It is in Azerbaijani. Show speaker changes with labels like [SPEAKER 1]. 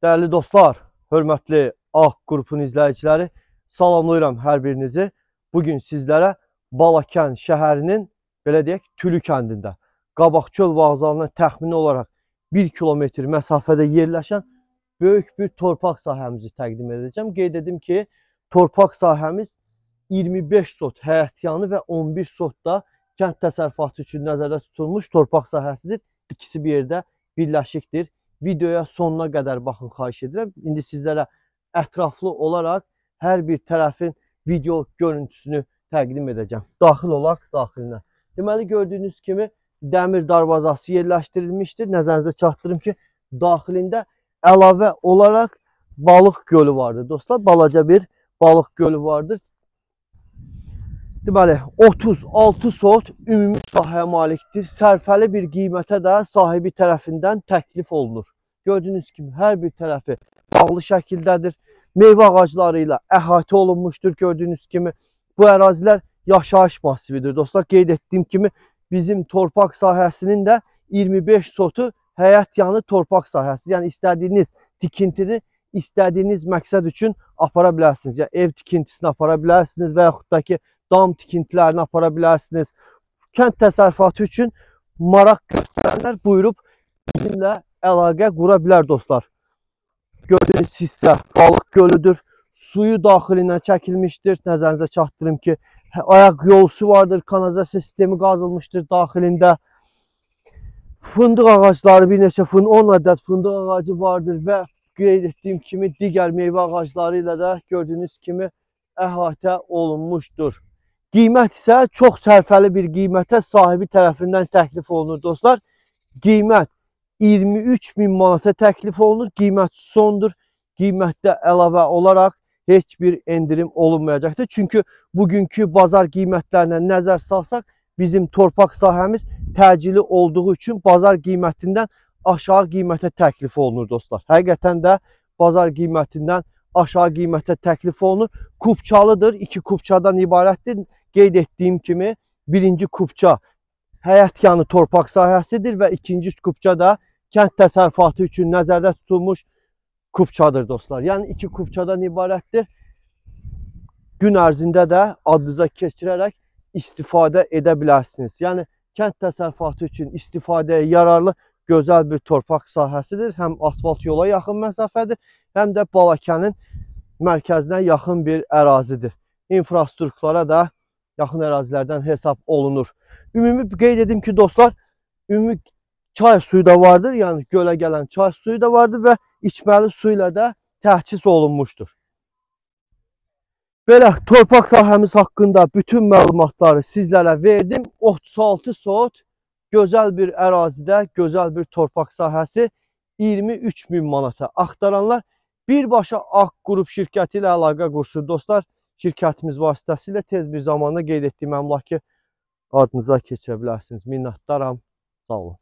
[SPEAKER 1] Değerli dostlar, hörmətli Ağ qrupun izləyiciləri, salamlayıram hər birinizi. Bugün sizlərə Balakən şəhərinin, belə deyək, Tülü kəndində, Qabaqçöl vağzalına təxmini olaraq 1 kilometr məsafədə yerləşən böyük bir torpaq sahəmizi təqdim edəcəm. Qeyd edim ki, torpaq sahəmiz 25 sot həyətyanı və 11 sot da kənd təsərrüfatı üçün nəzərdə tutulmuş torpaq sahəsidir. İkisi bir yerdə birləşikdir. Videoya sonuna qədər baxın, xahiş edirəm. İndi sizlərə ətraflı olaraq hər bir tərəfin video görüntüsünü təqdim edəcəm. Daxil olaq daxilinə. Deməli, gördüyünüz kimi dəmir darvazası yerləşdirilmişdir. Nəzərinizə çatdırım ki, daxilində əlavə olaraq balıq gölü vardır. Dostlar, balaca bir balıq gölü vardır. Deməli, 36 sot ümumi sahəyə malikdir. Sərfəli bir qiymətə də sahibi tərəfindən təklif olunur. Gördüyünüz kimi hər bir tərəfi bağlı şəkildədir. Meyvə ağacları ilə əhatə olunmuşdur. Gördüyünüz kimi bu ərazilər yaşayış masividir. Dostlar, qeyd etdiyim kimi bizim torpaq sahəsinin də 25 sotu həyət yanı torpaq sahəsi. Yəni istədiyiniz tikintini istədiyiniz məqsəd üçün apara bilərsiniz. Yəni ev tikintisini apara bilərsiniz və yaxud da ki dam tikintilərini apara bilərsiniz. Kənd təsərrüfatı üçün maraq göstərənlər buyurub bizimlə əlaqə qura bilər dostlar. Gördüyünüz hissə balıq gölüdür. Suyu daxilinə çəkilmişdir. Nəzərinizə çatdırım ki, ayaq yolusu vardır. Kanalizasiya sistemi qazılmışdır daxilində. Fındıq ağacları, bir neçə 10 ədəd fındıq ağacı vardır və qeyd etdiyim kimi digər meyvə ağacları ilə də gördüyünüz kimi əhatə olunmuşdur. Qiymət isə çox sərfəli bir qiymətə sahibi tərəfindən təklif olunur dostlar. Qiymət 23.000 manata təklif olunur. Qiymət sondur. Qiymətdə əlavə olaraq heç bir endirim olunmayacaqdır. Çünki bugünkü bazar qiymətlərinə nəzər salsaq, bizim torpaq sahəmiz təcili olduğu üçün bazar qiymətindən aşağı qiymətə təklif olunur dostlar. Həqiqətən də bazar qiymətindən aşağı qiymətə təklif olunur. Kupçalıdır. 2 kupçadan ibarətdir. Qeyd etdiyim kimi birinci kupça həyət yanı torpaq sahəsidir və ikinci kupça da kənd təsərrüfatı üçün nəzərdə tutulmuş kupçadır dostlar. Yəni 2 kupçadan ibarətdir. Gün ərzində də adınıza keçirərək istifadə edə bilərsiniz. Yəni kənd təsərrüfatı üçün istifadəyə yararlı gözəl bir torpaq sahəsidir. Həm asfalt yola yaxın məsafədir, həm də Balakənin mərkəzinə yaxın bir ərazidir. İnfrastruktura da yaxın ərazilərdən hesab olunur. Ümumi qeyd edim ki dostlar, ümumi çay suyu da vardır. Yəni gölə gələn çay suyu da vardır və içməli su ilə də təchiz olunmuşdur. Belə torpaq sahəmiz haqqında bütün məlumatları sizlərə verdim. 36 sot gözəl bir ərazidə, gözəl bir torpaq sahəsi 23.000 manata axtaranlar birbaşa Ağ qrup şirkəti ilə əlaqə qursun dostlar. Şirkətimiz vasitəsilə tez bir zamanda qeyd etdiyim əmlakı adınıza keçirə bilərsiniz. Minnətdaram. Sağ olun.